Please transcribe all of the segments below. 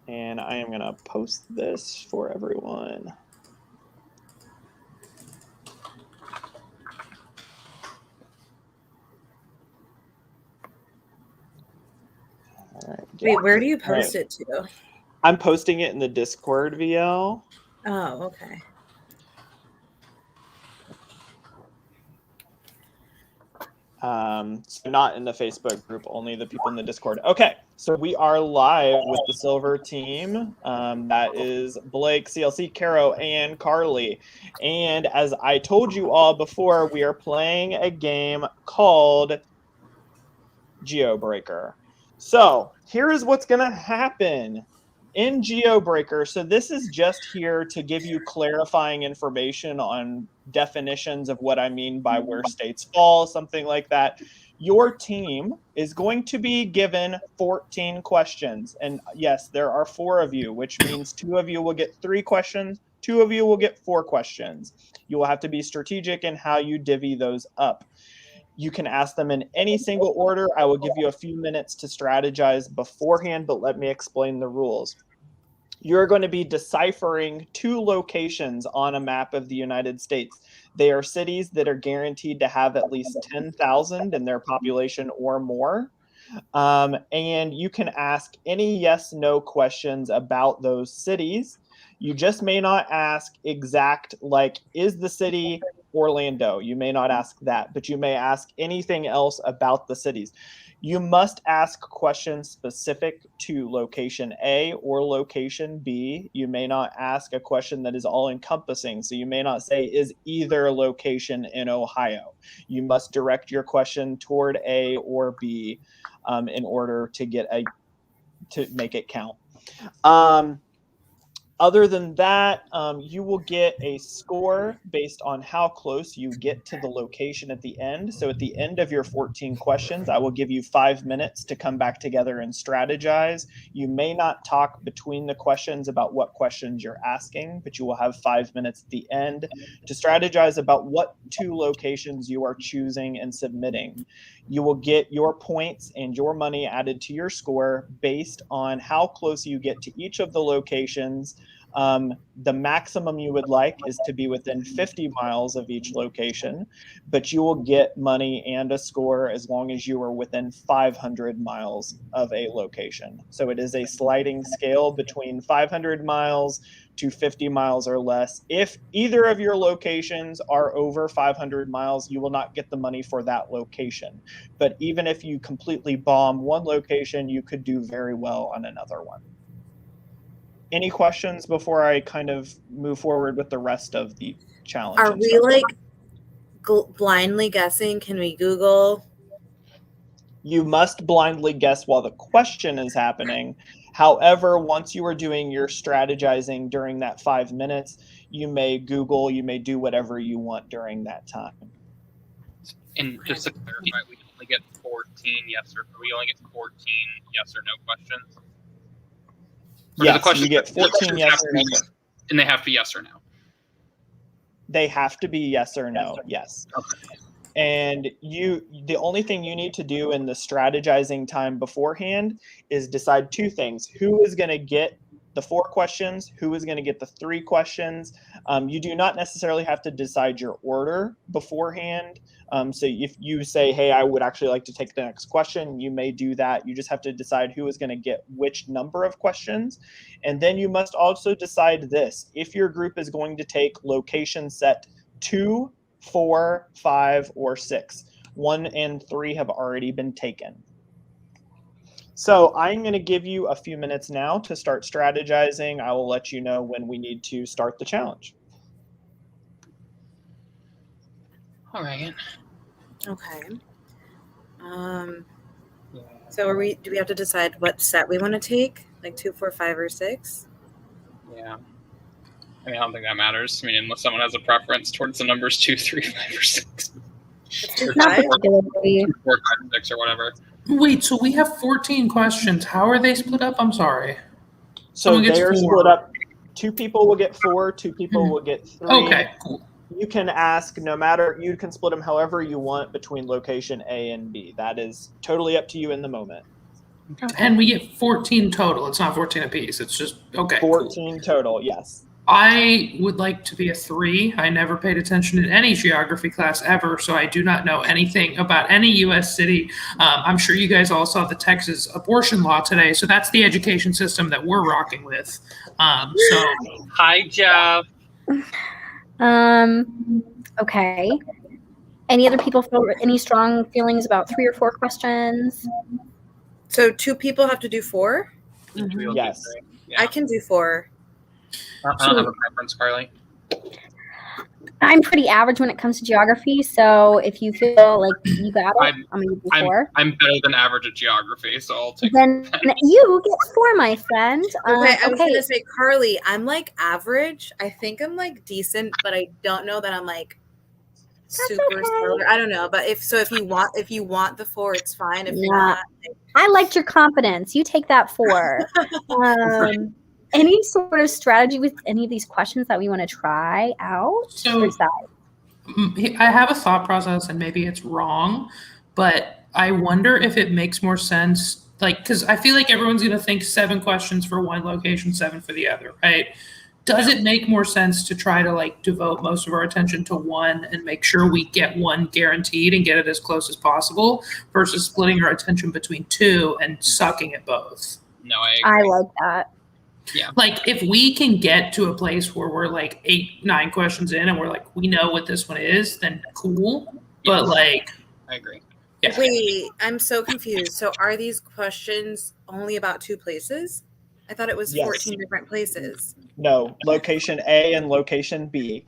And I am going to post this for everyone. All right. Wait, where do you post it to? I'm posting it in the Discord, VL. Oh, okay. So not in the Facebook group, only the people in the Discord. Okay, so we are live with the Silver team. That is Blake, CLC, Caro, and Carly. And as I told you all before, we are playing a game called GeoBreaker. So here is what's going to happen in GeoBreaker. So this is just here to give you clarifying information on definitions of what I mean by where states fall, something like that. Your team is going to be given 14 questions. And yes, there are 4 of you, which means 2 of you will get 3 questions. 2 of you will get 4 questions. You will have to be strategic in how you divvy those up. You can ask them in any single order. I will give you a few minutes to strategize beforehand, but let me explain the rules. You're going to be deciphering 2 locations on a map of the United States. They are cities that are guaranteed to have at least 10,000 in their population or more. And you can ask any yes/no questions about those cities. You just may not ask exact, like, is the city Orlando? You may not ask that, but you may ask anything else about the cities. You must ask questions specific to location A or location B. You may not ask a question that is all encompassing. So you may not say, is either location in Ohio? You must direct your question toward A or B in order to make it count. Other than that, you will get a score based on how close you get to the location at the end. So at the end of your 14 questions, I will give you 5 minutes to come back together and strategize. You may not talk between the questions about what questions you're asking, but you will have 5 minutes at the end to strategize about what 2 locations you are choosing and submitting. You will get your points and your money added to your score based on how close you get to each of the locations. The maximum you would like is to be within 50 miles of each location, but you will get money and a score as long as you are within 500 miles of a location. So it is a sliding scale between 500 miles to 50 miles or less. If either of your locations are over 500 miles, you will not get the money for that location. But even if you completely bomb one location, you could do very well on another one. Any questions before I kind of move forward with the rest of the challenge? Are we like blindly guessing? Can we Google? You must blindly guess while the question is happening. However, once you are doing your strategizing during that 5 minutes, you may Google, you may do whatever you want during that time. And just to clarify, we only get 14 yes or no questions. Yes, you get 14 yes or no. And they have to be yes or no. They have to be yes or no, yes. Okay. And the only thing you need to do in the strategizing time beforehand is decide 2 things. Who is going to get the 4 questions? Who is going to get the 3 questions? You do not necessarily have to decide your order beforehand. So if you say, hey, I would actually like to take the next question, you may do that. You just have to decide who is going to get which number of questions. And then you must also decide this. If your group is going to take location set 2, 4, 5, or 6. 1 and 3 have already been taken. So I'm going to give you a few minutes now to start strategizing. I will let you know when we need to start the challenge. All right. Okay. So do we have to decide what set we want to take? Like 2, 4, 5, or 6? Yeah. I mean, I don't think that matters. I mean, unless someone has a preference towards the numbers 2, 3, 5, or 6. Not particularly. 2, 4, 5, 6, or whatever. Wait, so we have 14 questions. How are they split up? I'm sorry. So they are split up. 2 people will get 4, 2 people will get 3. Okay, cool. You can ask you can split them however you want between location A and B. That is totally up to you in the moment. And we get 14 total. It's not 14 apiece. It's just, okay. Cool. 14 total, yes. I would like to be a 3. I never paid attention in any geography class ever, so I do not know anything about any U.S. city. I'm sure you guys all saw the Texas abortion law today, so that's the education system that we're rocking with. So, Hi, Jeff. Okay. Any other people feel any strong feelings about 3 or 4 questions? So 2 people have to do 4? Yes. Yeah. I can do 4. I don't have a preference, Carly. I'm pretty average when it comes to geography, so if you feel like you got it, I'm going to do 4. I'm better than average at geography, so I'll take Then you get 4, my friend. Okay, I was going to say, Carly, I'm like average. I think I'm like decent, but I don't know that I'm like super stellar. I don't know, but if you want the 4, it's fine. If not, I liked your confidence. You take that 4. Any sort of strategy with any of these questions that we want to try out? So I have a thought process, and maybe it's wrong, but I wonder if it makes more sense, like, because I feel like everyone's going to think 7 questions for one location, 7 for the other, right? Does it make more sense to try to like devote most of our attention to one and make sure we get one guaranteed and get it as close as possible versus splitting our attention between 2 and sucking at both? No, I like that. Yeah. Like if we can get to a place where we're like 8, 9 questions in and we're like, we know what this one is, then cool. But like, I agree. Yeah. Wait, I'm so confused. So are these questions only about 2 places? I thought it was 14 different places. No, location A and location B.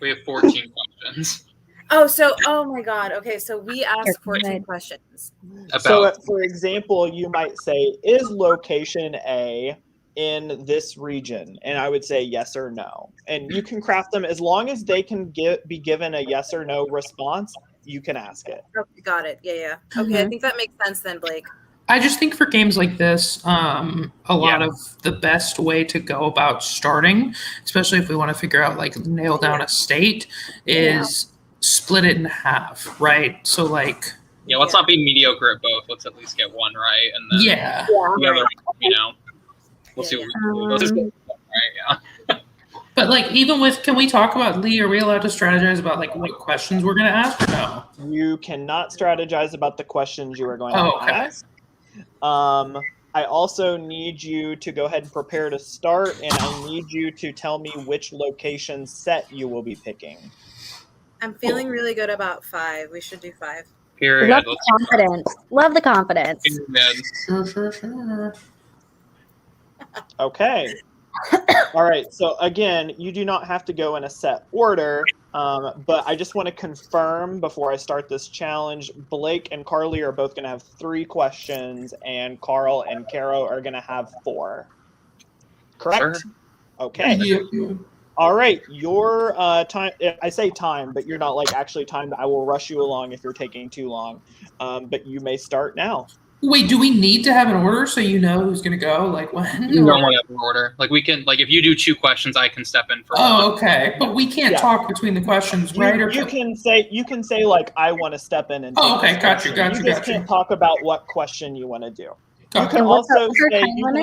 We have 14 questions. Oh my God. Okay, so we asked 14 questions. So, for example, you might say, is location A in this region? And I would say yes or no. And you can craft them as long as they can be given a yes or no response, you can ask it. Okay, got it. Yeah. Okay, I think that makes sense then, Blake. I just think for games like this, a lot of the best way to go about starting, especially if we want to figure out, like, nail down a state, is split it in half, right? So, like... Yeah, let's not be mediocre at both. Let's at least get one right, and then the other, we'll see what we can do. Right, yeah. But, like, even with... Can we talk about, Lee, are we allowed to strategize about, like, what questions we're going to ask or no? You cannot strategize about the questions you are going to ask. I also need you to go ahead and prepare to start, and I need you to tell me which location set you will be picking. I'm feeling really good about 5. We should do 5. Period. Love the confidence. Love the confidence. Sure. Okay. All right. So again, you do not have to go in a set order, but I just want to confirm before I start this challenge, Blake and Carly are both going to have 3 questions, and Carl and Caro are going to have 4. Correct? Sure. Okay. Yeah. All right. Your time, I say time, but you're not like actually timed. I will rush you along if you're taking too long, but you may start now. Wait, do we need to have an order so you know who's going to go? Like when? You don't want to have an order. Like we can, like if you do 2 questions, I can step in for one. Okay. But we can't talk between the questions, right? You can say like, I want to step in and okay, got you. You just can't talk about what question you want to do. Okay. You can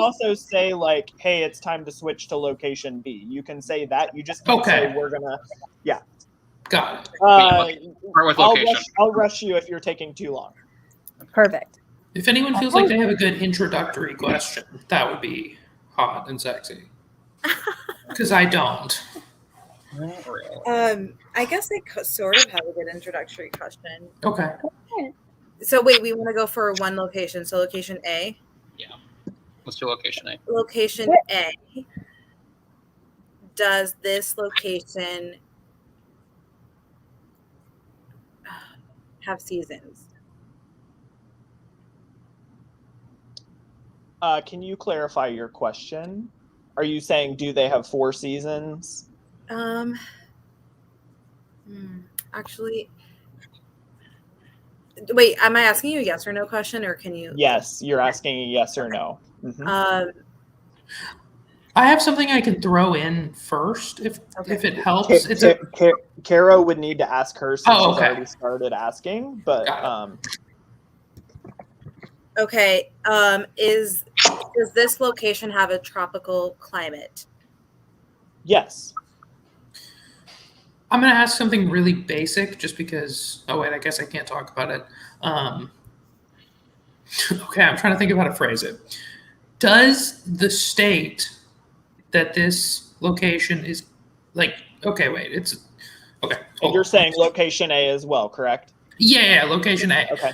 also say like, hey, it's time to switch to location B. You can say that. You just can't say we're gonna Got it. Start with location. I'll rush you if you're taking too long. Perfect. If anyone feels like they have a good introductory question, that would be hot and sexy. Because I don't. I guess I sort of have a good introductory question. Okay. So wait, we want to go for one location. So location A. Yeah. Let's do location A. Location A. Does this location have seasons? Can you clarify your question? Are you saying, do they have 4 seasons? Actually, wait, am I asking you a yes or no question, or can you? Yes, you're asking a yes or no. Mm-hmm. I have something I can throw in first if it helps. Caro would need to ask her since she's okay. already started asking, but Okay. Does this location have a tropical climate? Yes. I'm going to ask something really basic just because, oh wait, I guess I can't talk about it. Okay, I'm trying to think of how to phrase it. Does the state that this location is like, okay, wait, it's, okay. And you're saying location A as well, correct? Yeah, location A. Okay.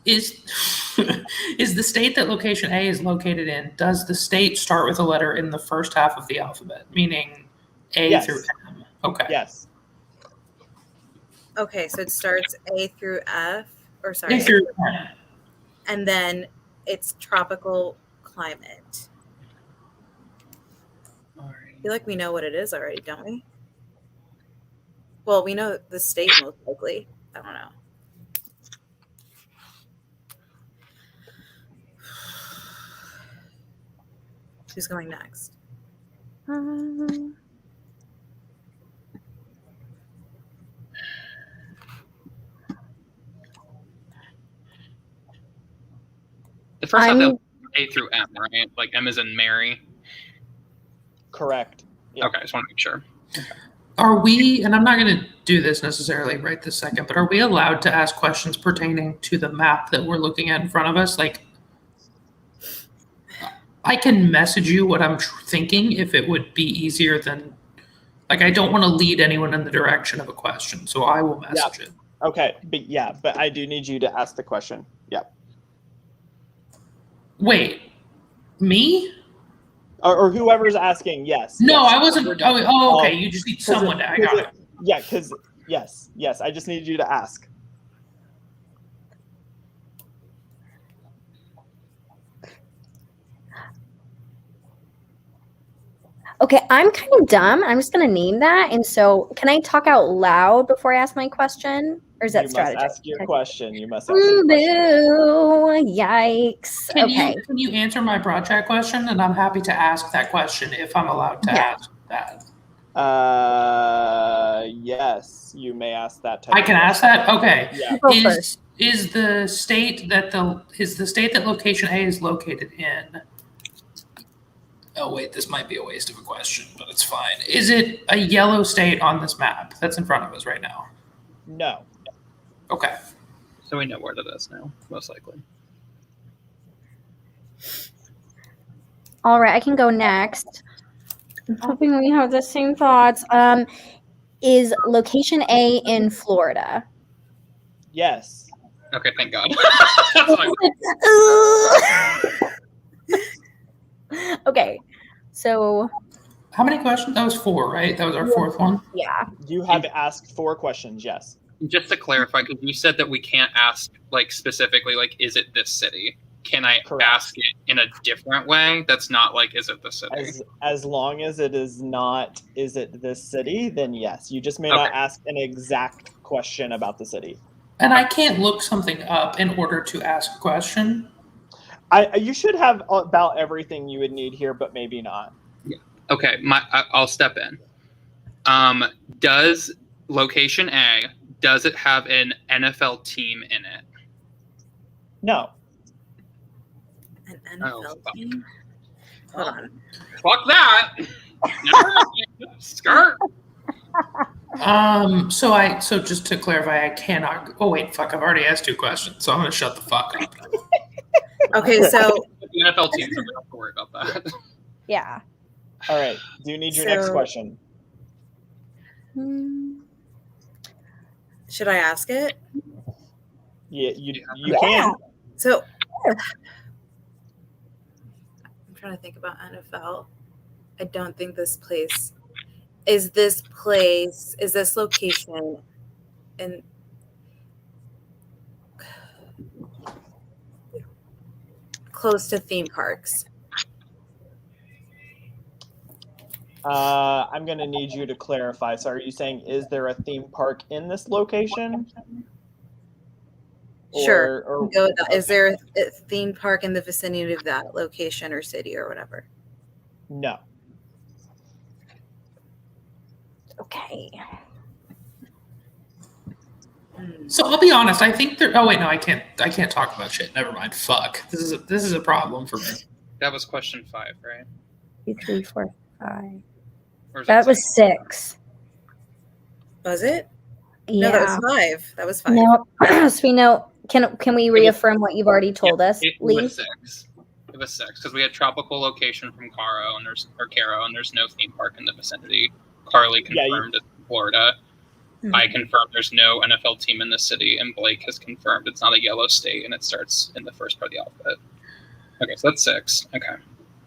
Is the state that location A is located in, does the state start with a letter in the first half of the alphabet, meaning A Yes. through M? Okay. Yes. Okay, so it starts A through F, or sorry, A through M. and then it's tropical climate. I feel like we know what it is already, don't we? Well, we know the state most likely. I don't know. Who's going next? The first half A through M, right? Like M is in Mary. Correct. Yeah. Okay, I just want to make sure. Are we, and I'm not going to do this necessarily right this second, but are we allowed to ask questions pertaining to the map that we're looking at in front of us? Like, I can message you what I'm thinking if it would be easier than, like, I don't want to lead anyone in the direction of a question, so I will message it. Okay, but I do need you to ask the question. Yep. Wait, me? Or whoever's asking, yes. No, yes. I wasn't. Oh, okay. You just need someone to. I got it. Yeah, because yes. I just needed you to ask. Okay, I'm kind of dumb. I'm just going to name that. And so, can I talk out loud before I ask my question? Or is that strategy? You must ask your question. You must ask your question. Boo! Yikes. Can you answer my broad chat question? And I'm happy to ask that question if I'm allowed to ask that. Yes, you may ask that. I can ask that? Okay. Yeah. Is the state that location A is located in? Oh wait, this might be a waste of a question, but it's fine. Is it a yellow state on this map that's in front of us right now? No. Okay. So we know where it is now, most likely. All right, I can go next. I'm hoping we have the same thoughts. Is location A in Florida? Yes. Okay, thank God. Okay, so how many questions? That was 4, right? That was our 4th one. Yeah. You have asked 4 questions. Yes. Just to clarify, because you said that we can't ask like specifically, like, is it this city? Can I ask it in a different way? That's not like, is it the city? As long as it is not, is it this city? Then yes. You just may not ask an exact question about the city. And I can't look something up in order to ask a question. You should have about everything you would need here, but maybe not. Yeah. Okay. I'll step in. Does location A, does it have an NFL team in it? No. An NFL team? Hold on. Fuck that. Skirt. So just to clarify, I cannot. Oh wait, fuck! I've already asked 2 questions, so I'm gonna shut the fuck up. Okay, so the NFL team, so we don't have to worry about that. Yeah. All right. Do you need your next question? Should I ask it? Yeah, you can. So I'm trying to think about NFL. I don't think this location in close to theme parks? I'm going to need you to clarify. So are you saying, is there a theme park in this location? Sure. Go with that. Is there a theme park in the vicinity of that location or city or whatever? No. Okay. So I'll be honest. I think there. Oh wait, no, I can't. I can't talk about shit. Never mind. Fuck. This is a problem for me. That was question 5, right? 2, 3, 4, 5. Or is That it was 6. Was it? Yeah. No, that was 5. That was 5. No, Svino, can we reaffirm what you've already told us, It Lee? was 6. It was 6 because we had tropical location from Caro and there's no theme park in the vicinity. Carly confirmed it's Florida. Mhm. I confirmed there's no NFL team in the city, and Blake has confirmed it's not a yellow state and it starts in the first part of the alphabet. Okay, so that's 6. Okay.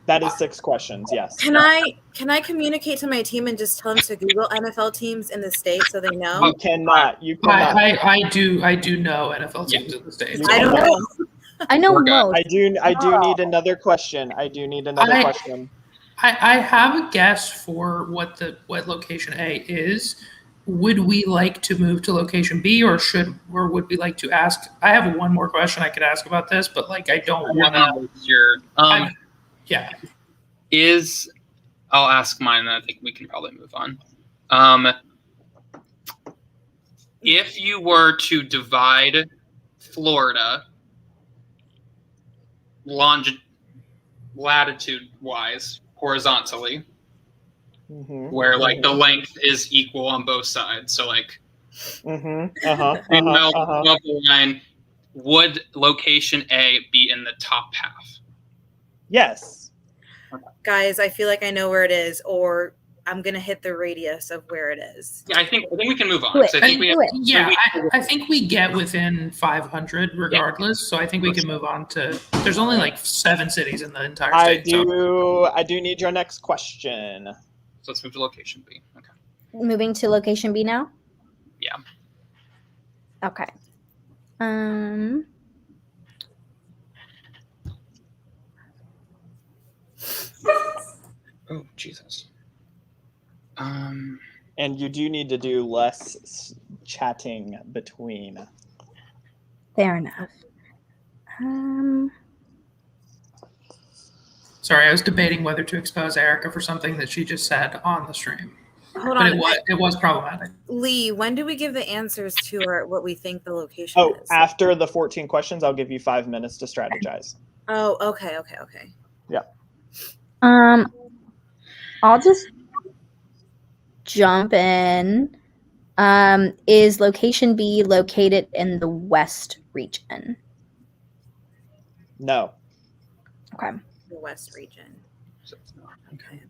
That is 6 questions. Yes. Can I communicate to my team and just tell them to Google NFL teams in the state so they know? You cannot. You cannot. I do know NFL teams in the States. I don't know. I know We're good. most. I do need another question. Question. I have a guess for what location A is. Would we like to move to location B, or would we like to ask? I have one more question I could ask about this, but like I don't want to. Yeah. I'll ask mine, and I think we can probably move on. If you were to divide Florida latitude-wise, horizontally, where like the length is equal on both sides, so like above the line, would location A be in the top half? Yes. Guys, I feel like I know where it is, or I'm gonna hit the radius of where it is. Yeah, I think we can move on. Do it. I think we get within 500 regardless. So I think we can move on to. There's only like 7 cities in the entire state. I do need your next question. So let's move to location B. Okay. Moving to location B now? Yeah. Okay. Oh, Jesus. And you do need to do less chatting between. Fair enough. Sorry, I was debating whether to expose Erica for something that she just said on the stream. Hold but on. It was problematic. Lee, when do we give the answers to what we think the location is? After the 14 questions, I'll give you 5 minutes to strategize. Oh, okay. Yeah. I'll just jump in. Is location B located in the West region? No. Okay. The West region. Okay.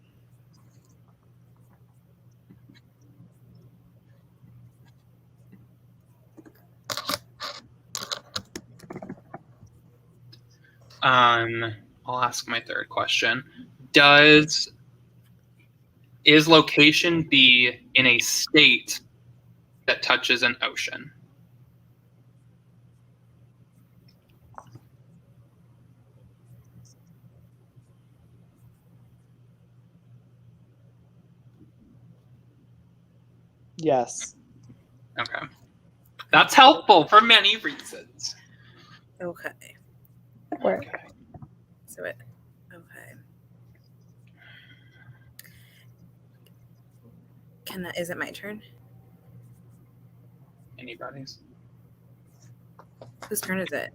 I'll ask my third question. Is location B in a state that touches an ocean? Yes. Okay. That's helpful for many reasons. Okay. Work. So it. Okay. Is it my turn? Anybody's? Whose turn is it?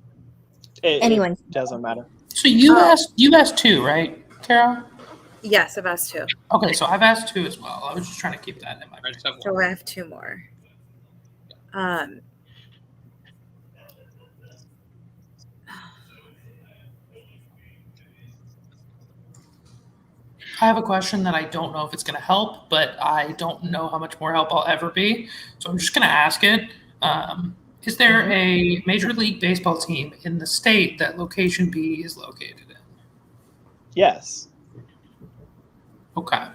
Anyone. It doesn't matter. So you asked 2, right, Kara? Yes, I've asked 2. Okay, so I've asked 2 as well. I was just trying to keep that in my mind. So I have 2 more. I have a question that I don't know if it's going to help, but I don't know how much more help I'll ever be. So I'm just going to ask it. Is there a Major League Baseball team in the state that location B is located in? Yes. Okay.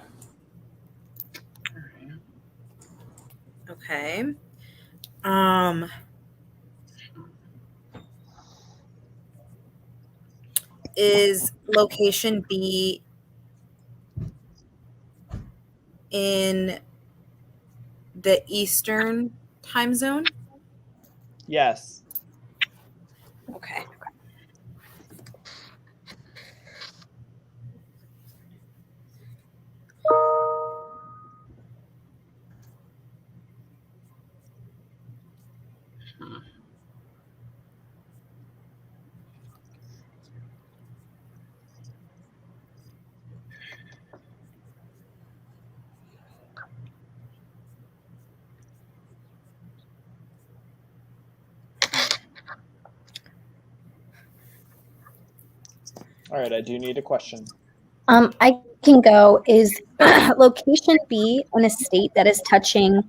Okay. Is location B in the Eastern time zone? Yes. Okay. All right, I do need a question. I can go. Is location B in a state that is touching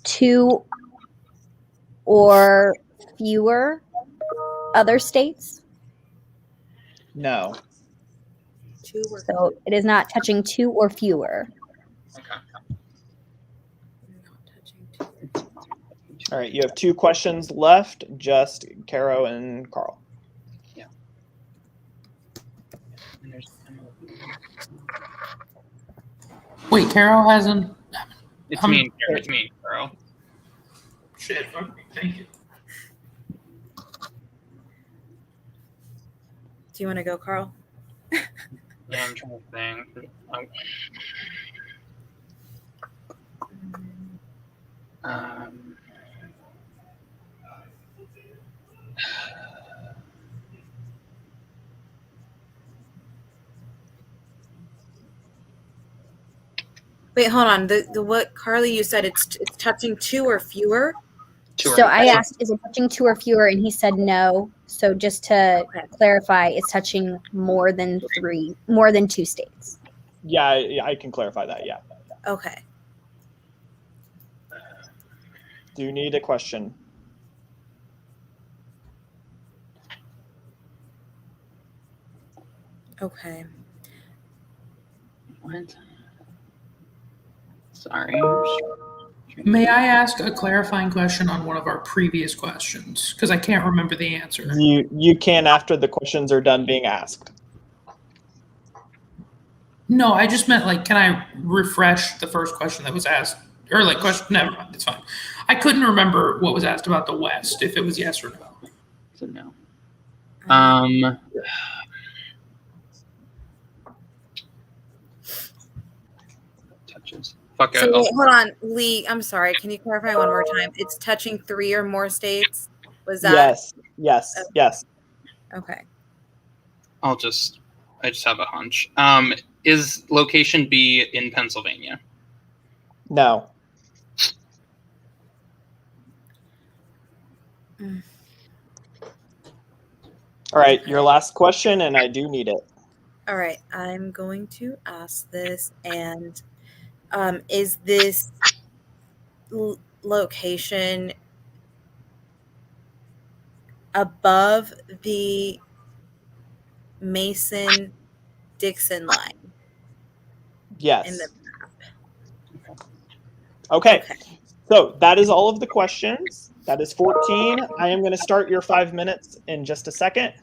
2 or fewer other states? No. 2 or So it is not touching 2 or fewer. Okay. not touching 2. All right, you have 2 questions left, just Caro and Carl. Yeah. And there's Wait, Carol hasn't. it's me. It's me, Carl. Shit. Okay, thank you. Do you want to go, Carl? Yeah, I'm trying to think. Wait, hold on. The what Carly you said it's touching 2 or fewer. So I asked, is it touching 2 or fewer? And he said no. So just to clarify, it's touching more than 2 states. Yeah, I can clarify that. Yeah. Okay. Do you need a question? Okay. What? Sorry. May I ask a clarifying question on one of our previous questions? Because I can't remember the answer. You can after the questions are done being asked. No, I just meant like, can I refresh the first question that was asked? Or like question, never mind, it's fine. I couldn't remember what was asked about the West, if it was yes or no. So no. Touches. Fuck it. So wait, hold on, Lee. I'm sorry. Can you clarify one more time? It's touching 3 or more states. Was that? Yes. Okay. I just have a hunch. Is location B in Pennsylvania? No. All right, your last question, and I do need it. All right. I'm going to ask this, and is this location above the Mason-Dixon line? Yes. In the Okay. So that is all of the questions. That is 14. I am going to start your 5 minutes in just a second.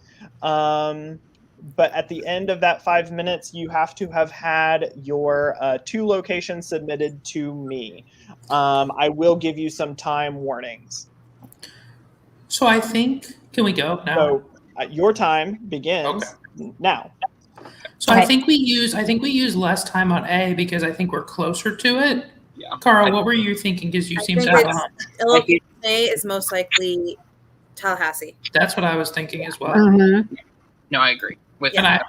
But at the end of that 5 minutes, you have to have had your 2 locations submitted to me. I will give you some time warnings. So I think, can we go now? So your time begins now. So I think we use less time on A because I think we're closer to it. Yeah. Carl, what were you thinking? Because you seem to have a hunch. location A is most likely Tallahassee. That's what I was thinking as well. Mm-hmm. No, I agree. With And I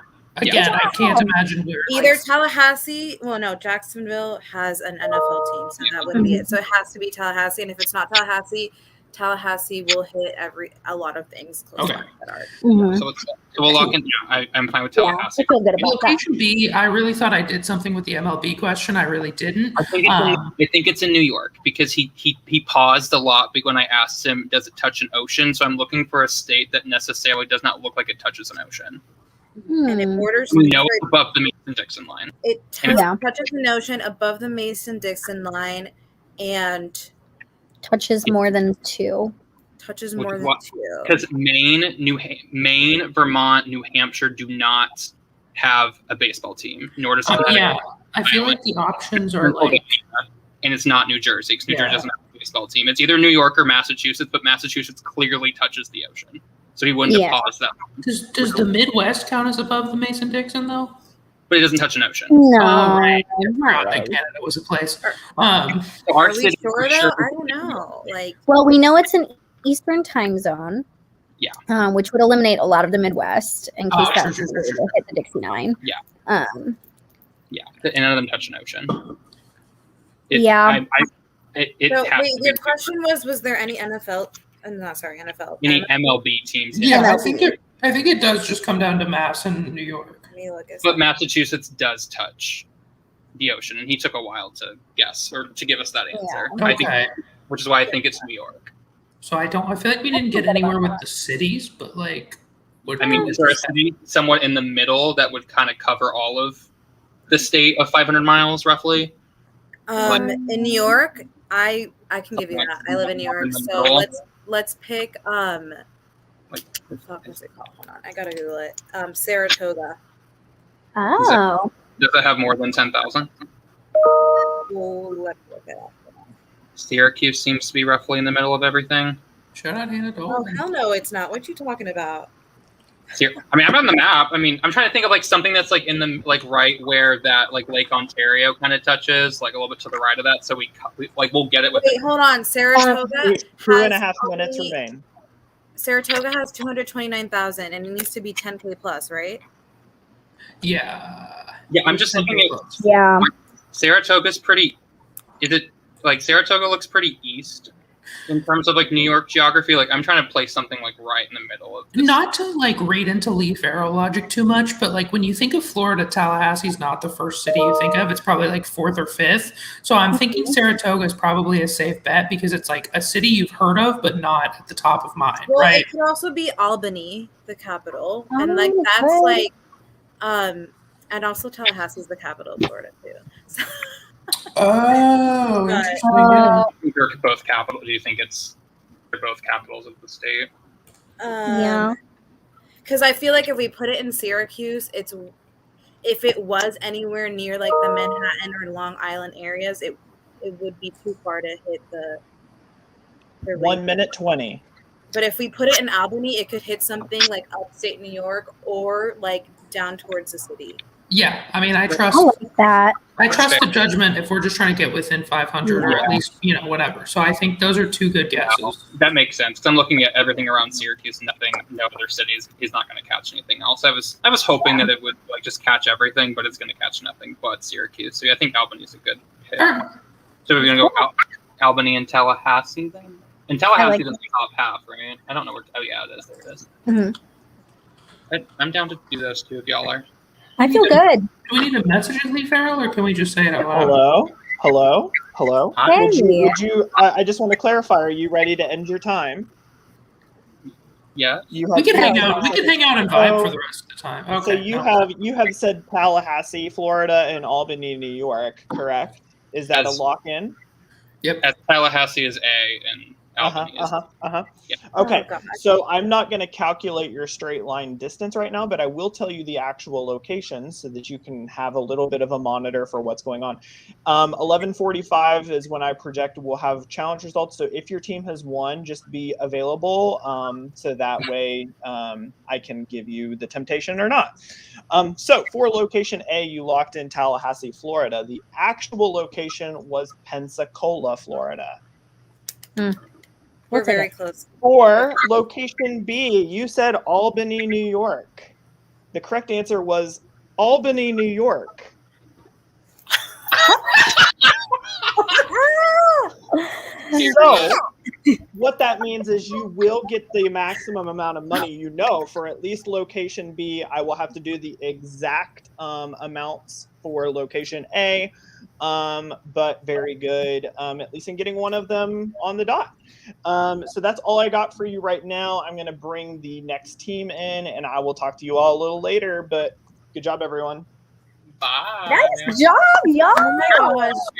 can't imagine where. Either Tallahassee, well, no, Jacksonville has an NFL team, so that wouldn't be it. So it has to be Tallahassee, and if it's not Tallahassee will hit a lot of things close by that are. Mm-hmm. So we'll lock in. Yeah, I'm fine with Tallahassee. I feel good about that. Location B, I really thought I did something with the MLB question. I really didn't. I think it's in New York because he paused a lot when I asked him, does it touch an ocean? So I'm looking for a state that necessarily does not look like it touches an ocean. And it borders We know it's above the Mason-Dixon line. it touches the ocean above the Mason-Dixon line and Touches more than 2. touches more than 2. Because Maine, Vermont, New Hampshire do not have a baseball team, nor does Yeah, I feel like the options are like, and it's not New Jersey because New Jersey doesn't have a baseball team. It's either New York or Massachusetts, but Massachusetts clearly touches the ocean, so he wouldn't have paused that. Does the Midwest count as above the Mason-Dixon though? But it doesn't touch an ocean. No. Oh, right. I not forgot that really. Canada was a place. Our Are we city, sure for though? sure, I don't know. Like, Well, we know it's an Eastern time zone. Yeah. Which would eliminate a lot of the Midwest in case that was Sure. to hit the Dixie Line. Yeah. Yeah, and none of them touch an ocean. Yeah. It so has wait, to be your question was there any NFL? Not sorry, NFL. any MLB teams? Yeah, I MLB. think I think it does just come down to Mass and New York. Let me look at But Massachusetts does touch the ocean, and he took a while to guess or to give us that answer. Yeah. I think, Okay. which is why I think it's New York. So I feel like we didn't get anywhere with the cities, but like, what I mean, is there a city somewhat in the middle that would kind of cover all of the state of 500 miles, roughly? in New York, I can give you that. I live in New York, so let's pick fuck, what's it called? Hold on, I gotta Google it. Saratoga. Oh. Does it have more than 10,000? Oh, let's look it up. Syracuse seems to be roughly in the middle of everything. Shout out Hannah Oh Dalton. hell no, it's not. What you talking about? I mean, I'm on the map. I mean, I'm trying to think of like something that's like in the like right where that like Lake Ontario kind of touches, like a little bit to the right of that. So we'll get it with. Wait, hold on. Saratoga. 2.5 minutes remain. Saratoga has 229,000, and it needs to be 10K plus, right? Yeah. Yeah, I'm just looking at Yeah. Saratoga's pretty. Is it like Saratoga looks pretty east in terms of like New York geography? Like I'm trying to place something like right in the middle of this. Not to like read into Leaf Arrow logic too much, but like when you think of Florida, Tallahassee's not the first city you think of. It's probably like fourth or fifth. So I'm thinking Saratoga is probably a safe bet because it's like a city you've heard of, but not at the top of mind, Well, right? it could also be Albany, the capital, Oh, and like that's good. like, and also Tallahassee's the capital of Florida too. So, Oh, But- interesting. Yeah. They're both capital. Do you think they're both capitals of the state? Yeah. Because I feel like if we put it in Syracuse, if it was anywhere near like the Manhattan or Long Island areas, it would be too far to hit the 1 minute 20. But if we put it in Albany, it could hit something like upstate New York or like down towards the city. Yeah, I mean, I trust I like that. the judgment if we're just trying to get within 500 or at least, whatever. So I think those are two good guesses. That makes sense. 'Cause I'm looking at everything around Syracuse, no other cities. He's not going to catch anything else. I was hoping that it would like just catch everything, but it's going to catch nothing but Syracuse. So I think Albany's a good pick. All right. So we're going to go Albany and Tallahassee then. And Tallahassee like is the top half, right? I don't know where. Oh yeah, it is. There it is. Mhm. I'm down to do those too if y'all are. I feel good. Do we need a message in Lee Farrell or can we just say it out loud? Hello. Hi. Hey. Would you? I just want to clarify. Are you ready to end your time? Yeah. You We can hang yeah. out. We can hang out and vibe So- for the rest of the time. Okay. So you have said Tallahassee, Florida, and Albany, New York, correct? Is that Yes. a lock in? As Tallahassee is A and Albany is. Yeah. Okay, Oh, God. so I'm not going to calculate your straight line distance right now, but I will tell you the actual locations so that you can have a little bit of a monitor for what's going on. 11:45 is when I project we'll have challenge results. So if your team has won, just be available so that way I can give you the temptation or not. So for location A, you locked in Tallahassee, Florida. The actual location was Pensacola, Florida. We're very close. For location B, you said Albany, New York. The correct answer was Albany, New York. So, what that means is you will get the maximum amount of money. For at least location B, I will have to do the exact amounts for location A. But very good, at least in getting one of them on the dot. So that's all I got for you right now. I'm going to bring the next team in, and I will talk to you all a little later. But good job, everyone. Bye. Nice job, y'all. Oh my gosh.